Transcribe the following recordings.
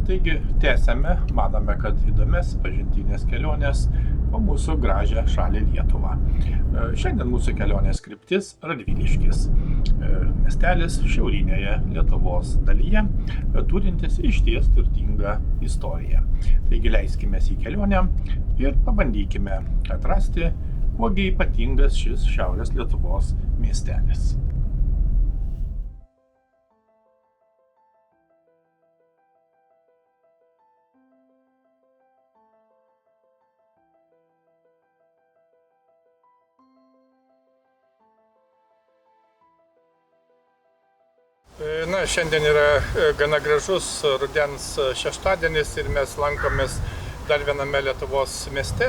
Taigi tęsiame, manome, kad įdomias pažintinės kelionės po mūsų gražią šalį Lietuvą. Šiandien mūsų kelionės kryptis Radviliškis. Miestelis šiaurinėje Lietuvos dalyje, turintis išties turtingą istoriją. Taigi leiskime į kelionę ir pabandykime atrasti, kuogi ypatingas šis Šiaurės Lietuvos miestelis. Šiandien yra gana gražus rudens šeštadienis ir mes lankomės dar viename Lietuvos mieste.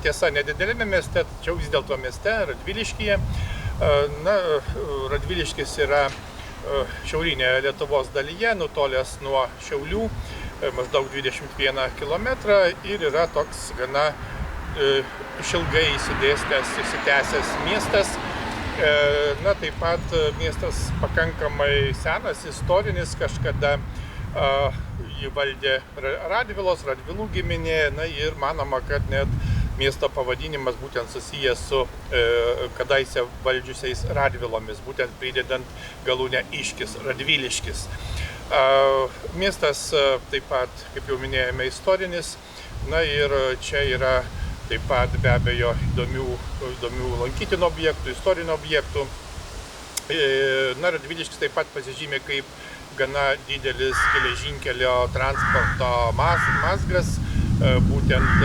Tiesa, nedidelėme mieste, tačiau vis dėlto mieste, Radviliškyje. Radviliškis yra šiaurinėje Lietuvos dalyje, nutolęs nuo Šiaulių maždaug 21 km ir yra toks gana išilgai išsitęsęs miestas. Taip pat miestas pakankamai senas, istorinis, kažkada jį valdė Radvilų giminė, ir manoma, kad net miesto pavadinimas būtent susijęs su kadaise valdžiusiais Radvilomis, būtent pridedant galūnę iškis, Radviliškis. Miestas taip pat, kaip jau minėjome, istorinis, ir čia yra taip pat be abejo įdomių lankytinų objektų, istorinių objektų. Radviliškis taip pat pasižymė kaip gana didelis geležinkelio transporto mazgas. Būtent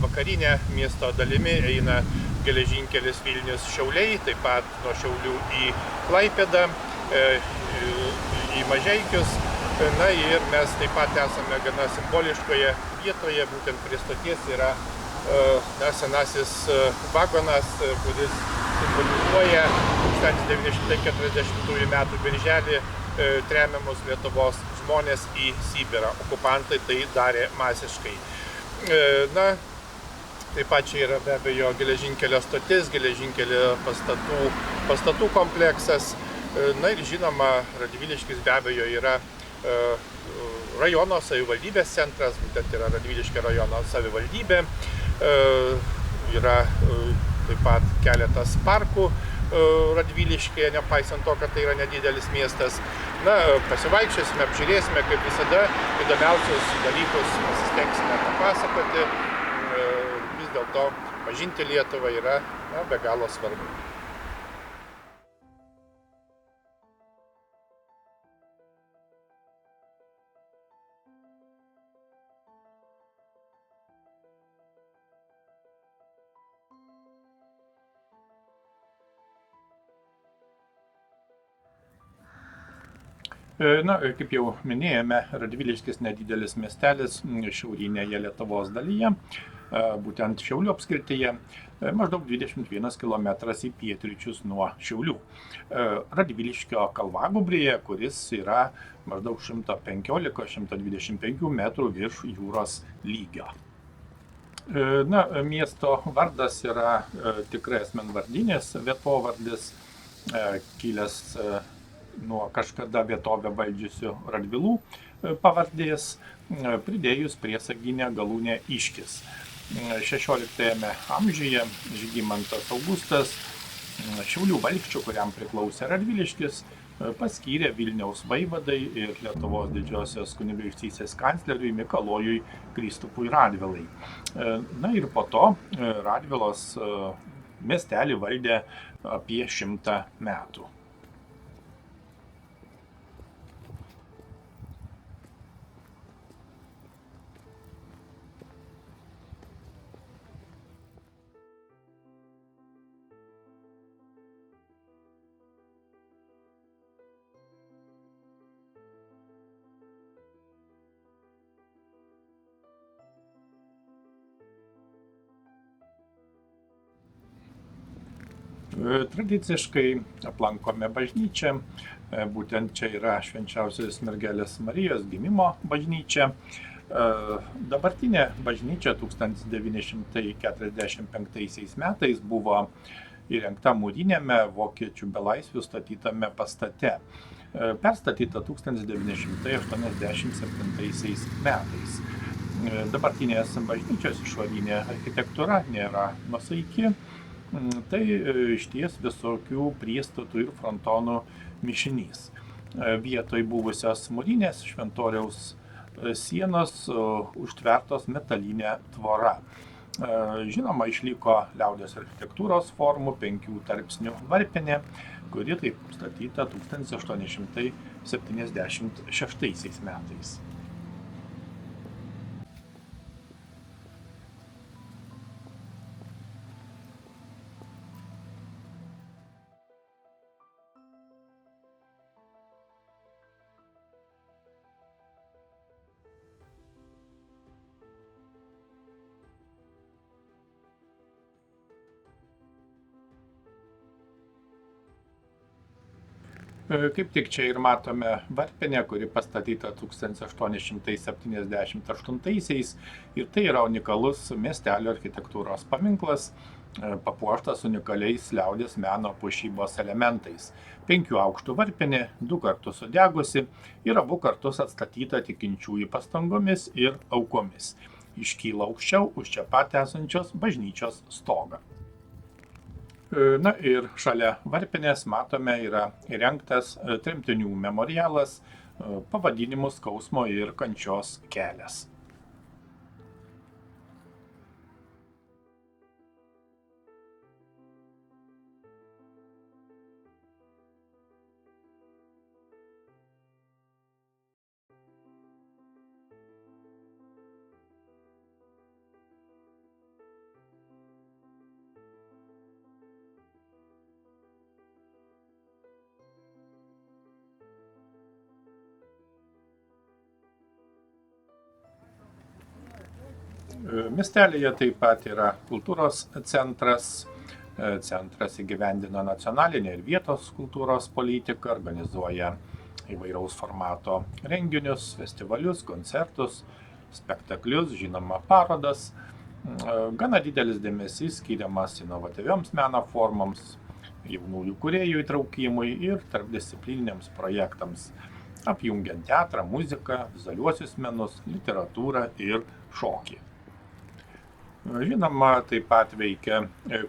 vakarinė miesto dalimi eina geležinkelis Vilnius-Šiauliai, taip pat nuo Šiaulių į Klaipėdą, į Mažeikius. Ir mes taip pat esame gana simboliškoje vietoje, būtent prie stoties yra senasis vagonas, kuris simbolizuoja 1940 metų birželį tremiamus Lietuvos žmonės į Sibirą. Okupantai tai darė masiškai. Taip pat čia yra be abejo geležinkelio stotis, geležinkelio pastatų kompleksas. Ir žinoma, Radviliškis be abejo yra rajono savivaldybės centras, būtent yra Radviliškio rajono savivaldybė. Yra taip pat keletas parkų Radviliškyje, nepaisant to, kad tai yra nedidelis miestas. Pasivaikščiosime, apžiūrėsime, kaip visada, įdomiausius dalykus pasistengsime papasakoti. Vis dėlto pažinti Lietuvą yra be galo svarbu. Kaip jau minėjome, Radviliškis nedidelis miestelis šiaurinėje Lietuvos dalyje, būtent Šiaulių apskrityje, maždaug 21 km į pietryčius nuo Šiaulių. Radviliškio kalvagubrėje, kuris yra maždaug 115–125 metrų virš jūros lygio. Miesto vardas yra tikrai asmenvardinės vietovardis, kilęs nuo kažkada vietovę valdžiusių Radvilų pavardės, pridėjus priesaginę galūnę iškis. 16 amžiuje Žygimantas Augustas Šiaulių valsčių, kuriam priklausė Radviliškis, paskyrė Vilniaus vaivadai ir Lietuvos didžiosios kunigaikštystės kancleriui Mikalojui Kristupui Radvilai. Ir po to Radvilos miestelį valdė apie 100 metų. Tradiciškai aplankome bažnyčią, būtent čia yra Švenčiausios Mergelės Marijos gimimo bažnyčia. Dabartinė bažnyčia 1945 metais buvo įrengta mūriniame vokiečių belaisvių statytame pastate. perstatyta 1987 metais. Dabartinės bažnyčios išorinė architektūra nėra nuosaiki, tai išties visokių priestatų ir frontonų mišinys. Vietoj buvusios mūrinės šventoriaus sienos užtvertos metalinė tvora. Žinoma, išliko liaudies architektūros formų 5 tarpsnių varpinė, kuri taip statyta 1876 metais. Kaip tik čia ir matome varpinę, kuri pastatyta 1878 ir tai yra unikalus miestelio architektūros paminklas, papuoštas unikaliais liaudies meno puošybos elementais. 5 aukštų varpinė, 2 kartus sudegusi ir abu kartus atstatyta tikinčiųjų pastangomis ir aukomis. Iškyla aukščiau už čia pat esančios bažnyčios stogą. Na ir šalia varpinės matome yra įrengtas tremtinių memorialas pavadinimu Skausmo ir kančios kelias. Miestelyje taip pat yra kultūros centras. Centras įgyvendina nacionalinę ir vietos kultūros politiką, organizuoja įvairaus formato renginius, festivalius, koncertus, spektaklius, žinoma, parodas. Gana didelis dėmesys skiriamas inovatyvioms meno formoms, jaunųjų kūrėjų įtraukimui ir tarpdisciplininiams projektams, apjungiant teatrą, muziką, vizualiuosius menus, literatūrą ir šokį. Žinoma, taip pat veikia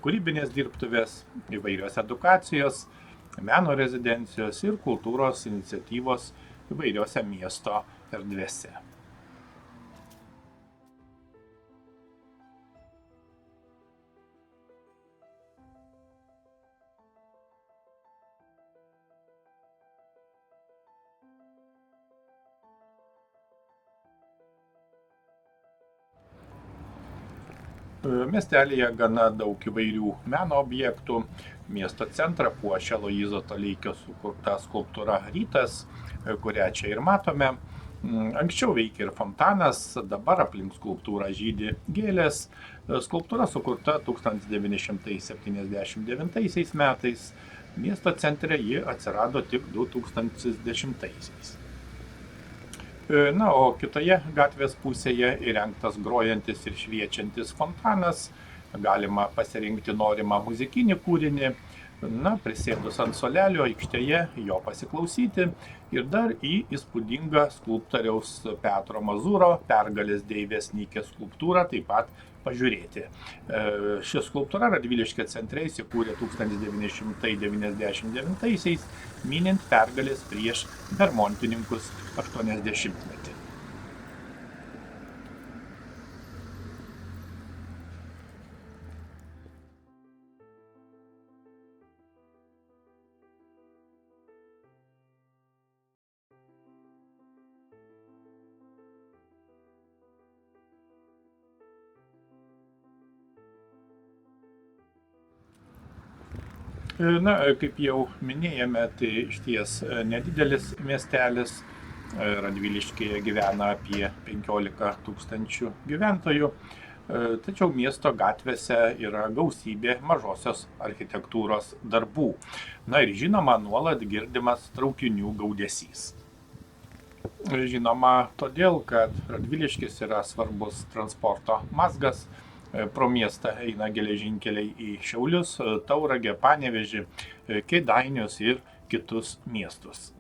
kūrybinės dirbtuvės, įvairios edukacijos, meno rezidencijos ir kultūros iniciatyvos įvairiose miesto erdvėse. Miestelyje gana daug įvairių meno objektų. Miesto centrą puošia Aloyzo Toleikio sukurta skulptūra Rytas, kurią čia ir matome. Anksčiau veikė ir fontanas, dabar aplink skulptūrą žydi gėlės. Skulptūra sukurta 1979 metais. Miesto centre ji atsirado tik 2010-aisiais. Na, o kitoje gatvės pusėje įrengtas grojantis ir šviečiantis fontanas. Galima pasirinkti norimą muzikinį kūrinį, na, prisėdus ant suolelio aikštėje, jo pasiklausyti ir dar į įspūdingą skulptoriaus Petro Mazūro Pergalės deivės Nykės skulptūrą taip pat pažiūrėti. Ši skulptūra Radviliškio centre įsikūrė 1999-aisiais, minint pergalės prieš bermontininkus 80-metį. Na, kaip jau minėjome, tai išties nedidelis miestelis. Radviliškyje gyvena apie 15 000 gyventojų. Tačiau miesto gatvėse yra gausybė mažosios architektūros darbų. Na ir žinoma, nuolat girdimas traukinių gaudesys. Žinoma, todėl, kad Radviliškis yra svarbus transporto mazgas. Pro miestą eina geležinkeliai į Šiaulius, Tauragę, Panevėžį, Kėdainius ir kitus miestus.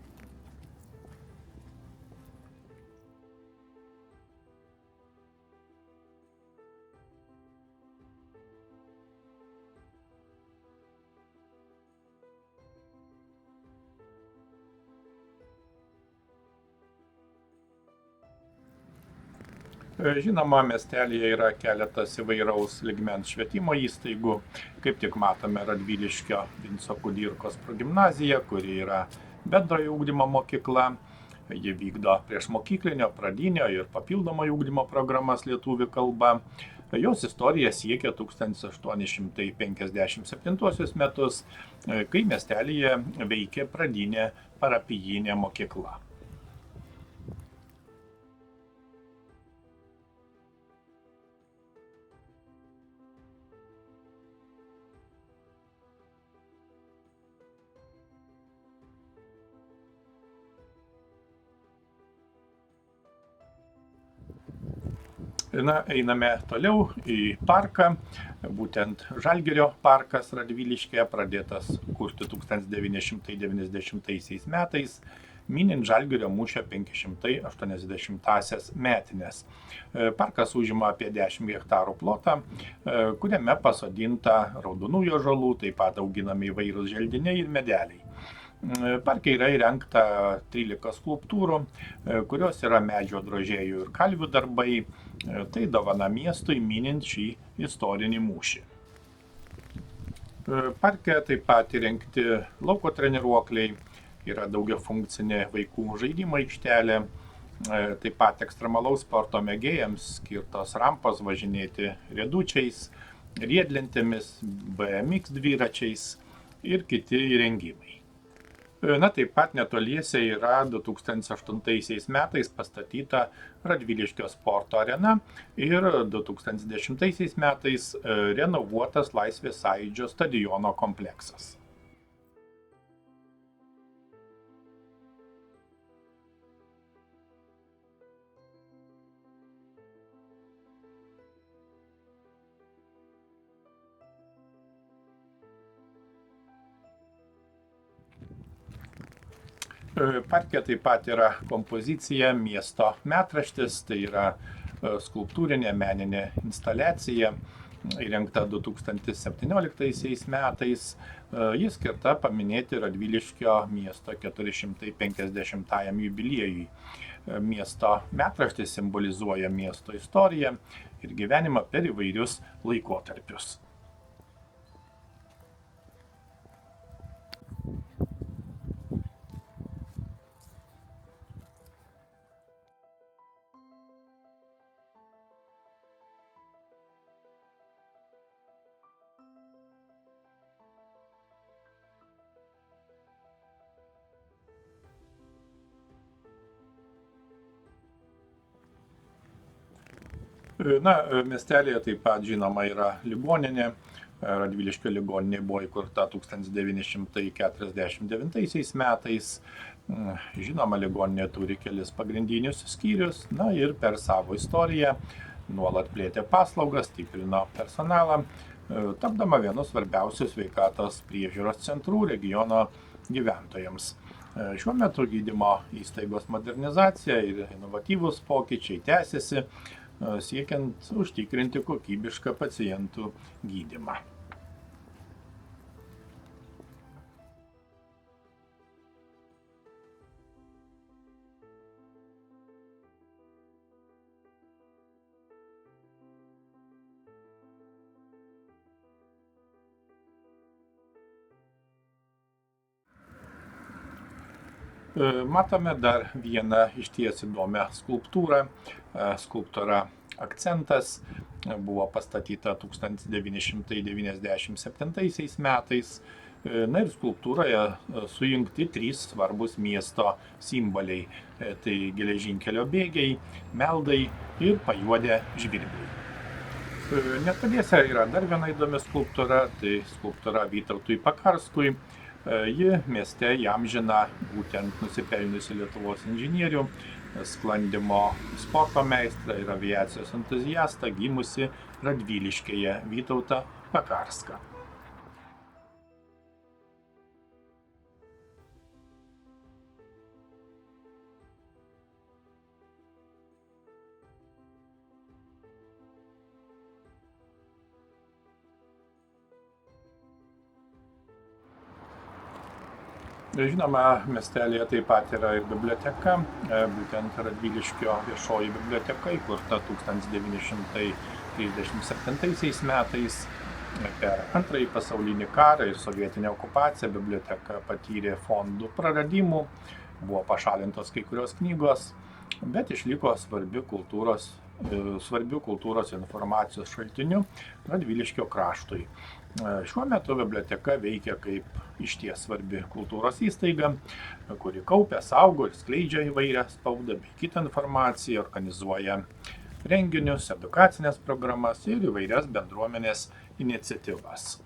Žinoma, miestelyje yra keletas įvairaus lygmens švietimo įstaigų. Kaip tik matome Radviliškio Vinco Kudirkos progimnaziją, kuri yra bendrojo ugdymo mokykla. Ji vykdo priešmokyklinio, pradinio ir papildomojo ugdymo programas lietuvių kalba. Jos istorija siekia 1857 metus, kai miestelyje veikė pradinė parapijinė mokykla. Na, einame toliau į parką. Būtent Žalgirio parkas Radviliškyje pradėtas kurti 1990 metais, minint Žalgirio mūšio 580-asias metines. Parkas užima apie 10 hektarų plotą, kuriame pasodinta raudonųjų ąžuolų, taip pat auginami įvairūs želdiniai ir medeliai. Parke yra įrengta 13 skulptūrų, kurios yra medžio drožėjų ir kalvių darbai. Tai dovana miestui minint šį istorinį mūšį. Parke taip pat įrengti lauko treniruokliai, yra daugiafunkcinė vaikų žaidimo aikštelė, taip pat ekstremalaus sporto mėgėjams skirtos rampos važinėti riedučiais, riedlentėmis, BMX dviračiais ir kiti įrengimai. Na, taip pat netoliese yra 2008 metais pastatyta Radviliškio sporto arena ir 2010 metais renovuotas Laisvės sąjūdžio stadiono kompleksas. Parke taip pat yra kompozicija Miesto metraštis, tai yra skulptūrinė meninė instaliacija, įrengta 2017 metais. Ji skirta paminėti Radviliškio miesto 450-ajam jubiliejui. Miesto metraštis simbolizuoja miesto istoriją ir gyvenimą per įvairius laikotarpius. Na, miestelėje taip pat žinoma yra ligoninė. Radviliškio ligoninė buvo įkurta 1949 metais. Žinoma, ligoninė turi kelis pagrindinius skyrius, na ir per savo istoriją nuolat plėtė paslaugas, stiprino personalą, tapdama vienu svarbiausių sveikatos priežiūros centrų regiono gyventojams. Šiuo metu gydymo įstaigos modernizacija ir inovatyvūs pokyčiai tęsiasi, siekiant užtikrinti kokybišką pacientų gydymą. Matome dar vieną išties įdomią skulptūrą. Skulptūra Akcentas buvo pastatyta 1997 metais. Na ir skulptūroje sujungti 3 svarbus miesto simboliai. Tai geležinkelio bėgiai, meldai ir pajuodę žvirbliai. Netoliese yra dar viena įdomi skulptūra, tai skulptūra Vytautui Pakarskui. Ji mieste įamžina būtent nusipelniusi Lietuvos inžinierių, sklandymo sporto meistrą ir aviacijos entuziastą gimusi Radviliškyje Vytautą Pakarską. Žinoma, miestelėje taip pat yra ir biblioteka, būtent Radviliškio viešoji biblioteka, įkurta 1937 metais. Per Antrąjį pasaulinį karą ir sovietinę okupaciją biblioteka patyrė fondų praradimų, buvo pašalintos kai kurios knygos, bet išliko svarbių kultūros informacijos šaltinių Radviliškio kraštui. Šiuo metu biblioteka veikia kaip išties svarbi kultūros įstaiga, kuri kaupia, saugo ir skleidžia įvairią spaudą bei kitą informaciją, organizuoja renginius, edukacinės programas ir įvairias bendruomenės iniciatyvas.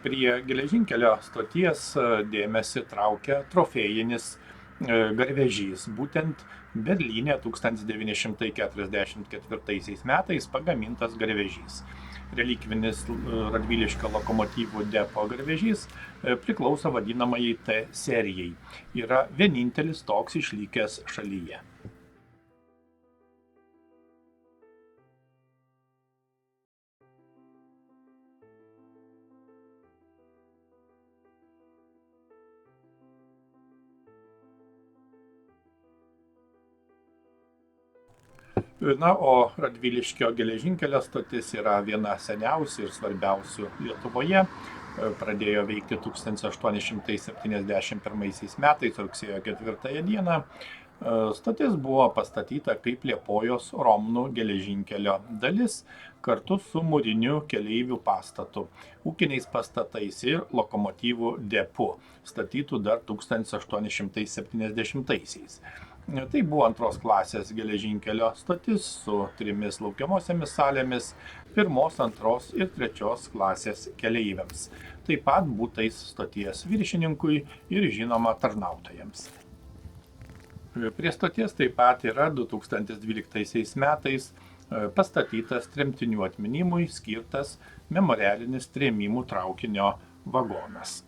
Prie geležinkelio stoties dėmesį traukia trofėjinis garvežys, būtent Berlyne 1944 metais pagamintas garvežys. Relikvinis Radviliškio lokomotyvų depo garvežys priklauso vadinamajai T serijai. Yra vienintelis toks išlikęs šalyje. Na, o Radviliškio geležinkelio stotis yra viena seniausių ir svarbiausių Lietuvoje. Pradėjo veikti 1871 metais rugsėjo 4 dieną. Stotis buvo pastatyta kaip Liepojos Romnų geležinkelio dalis kartu su mūriniu keleivių pastatu, ūkiniais pastatais ir lokomotyvų depu, statytų dar 1870-aisiais. Tai buvo antros klasės geležinkelio stotis su 3 laukiamosiomis salėmis, 1, 2 ir 3 klasės keleiviams, taip pat būtais stoties viršininkui ir žinoma tarnautojams. Prie stoties taip pat yra 2012 metais pastatytas tremtinių atminimui skirtas memorialinis trėmimų traukinio vagonas.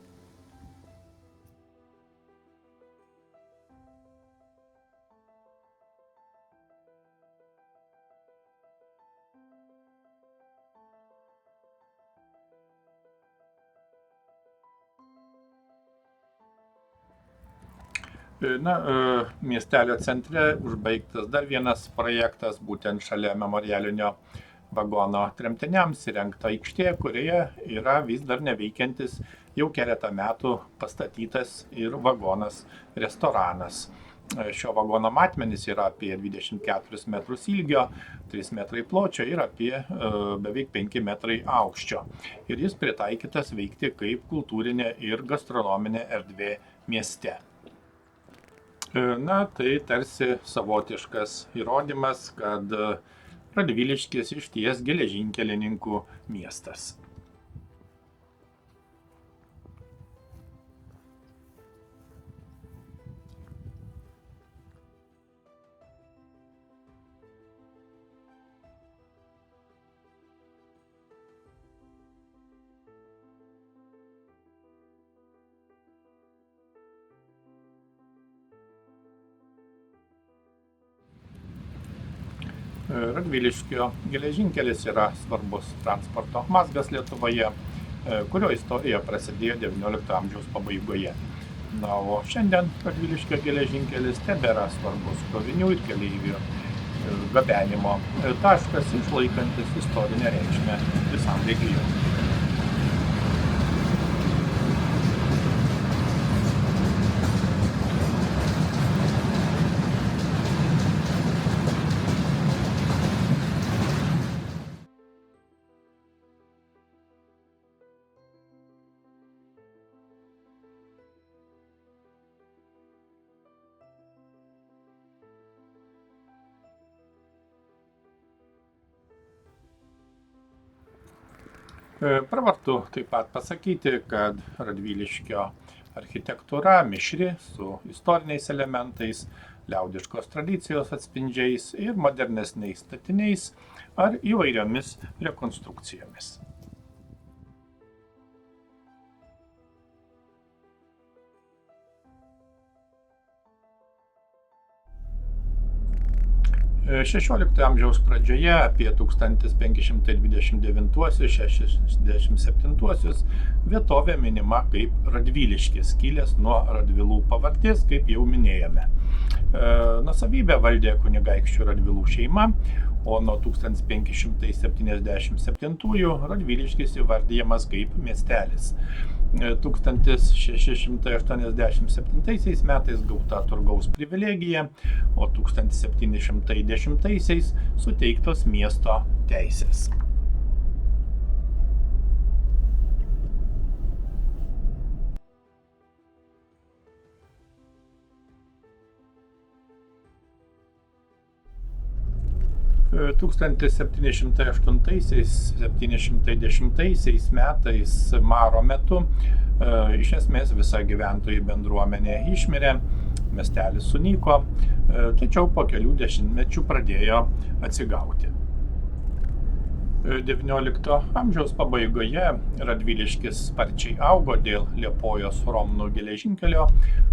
Na, miestelio centre užbaigtas dar vienas projektas, būtent šalia memorialinio vagono tremtiniams įrengta aikštė, kurioje yra vis dar neveikiantis jau keletą metų pastatytas ir vagonas restoranas. Šio vagono matmenys yra apie 24 metrus ilgio, 3 metrai pločio ir apie beveik 5 metrai aukščio. Ir jis pritaikytas veikti kaip kultūrinė ir gastronominė erdvė mieste. Na, tai tarsi savotiškas įrodymas, kad Radviliškis išties geležinkelininkų miestas. Radviliškio geležinkelis yra svarbus transporto mazgas Lietuvoje, kurio istorija prasidėjo XIX amžiaus pabaigoje. Na, o šiandien Radviliškio geležinkelis tebėra svarbus krovinių ir keleivių gabenimo taškas, išlaikantis istorinę reikšmę visam regionui. Pravartu taip pat pasakyti, kad Radviliškio architektūra mišri su istoriniais elementais, liaudiškos tradicijos atspindžiais ir modernesniais statiniais ar įvairiomis rekonstrukcijomis. XVI amžiaus pradžioje, apie 1529–67 vietovė minima kaip Radviliškis, kilęs nuo Radvilų pavardės, kaip jau minėjome. Nuosavybę valdė kunigaikščių Radvilų šeima, o nuo 1577 Radviliškis įvardyjamas kaip miestelis. 1687 metais gauta turgaus privilegija, o 1710 suteiktos miesto teisės. E, 1708–710 metais maro metu iš esmės visa gyventojų bendruomenė išmirė, miestelis sunyko, tačiau po kelių dešimtmečių pradėjo atsigauti. XIX amžiaus pabaigoje Radviliškis sparčiai augo dėl Liepojos Romnų geležinkelio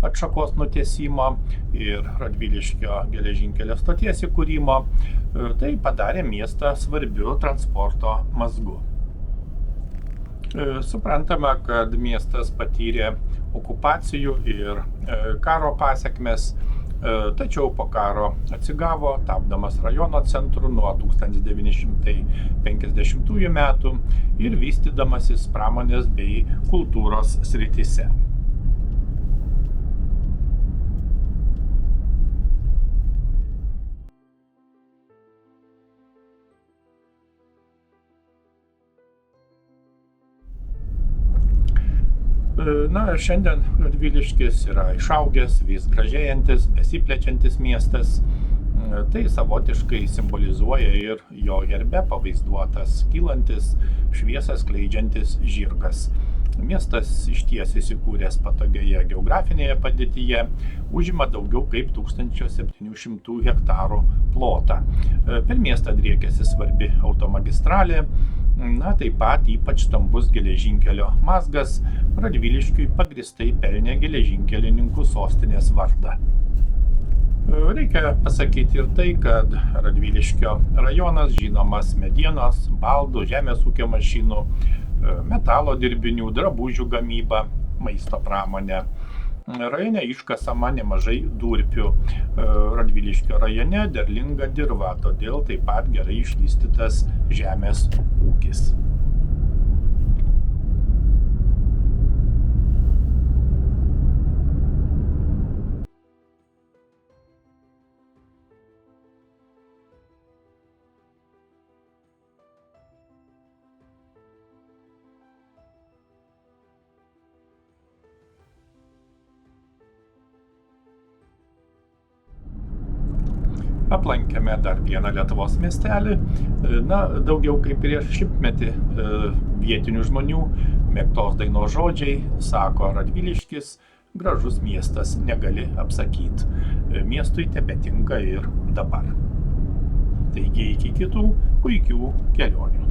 atšakos nutiesimo ir Radviliškio geležinkelio stoties įkūrimo. Tai padarė miestą svarbiu transporto mazgu. Suprantama, kad miestas patyrė okupacijų ir karo pasekmes, tačiau po karo atsigavo, tapdamas rajono centru nuo 1950 metų ir vystydamasis pramonės bei kultūros srityse. Šiandien Radviliškis yra išaugęs, vis gražėjantis, besiplečiantis miestas. Tai savotiškai simbolizuoja ir jo herbe pavaizduotas kylantis, šviesą skleidžiantis žirgas. Miestas išties įsikūręs patogioje geografinėje padėtyje, užima daugiau kaip 1700 hektarų plotą. Per miestą driekiasi svarbi automagistralė, taip pat ypač stambus geležinkelio mazgas Radviliškiui pagrįstai pelnė geležinkelininkų sostinės vardą. Reikia pasakyti ir tai, kad Radviliškio rajonas žinomas medienos, baldų, žemės ūkio mašinų, metalo dirbinių, drabužių gamyba, maisto pramonė. Rajone iškasama nemažai durpių. Radviliškio rajone derlinga dirva, todėl taip pat gerai išvystytas žemės ūkis. Aplankėme dar vieną Lietuvos miestelį, daugiau kaip prieš šimtmetį vietinių žmonių mėgtos dainos žodžiai sako Radviliškis, gražus miestas, negali apsakyti. Miestui tebetinka ir dabar. Taigi iki kitų puikių kelionių.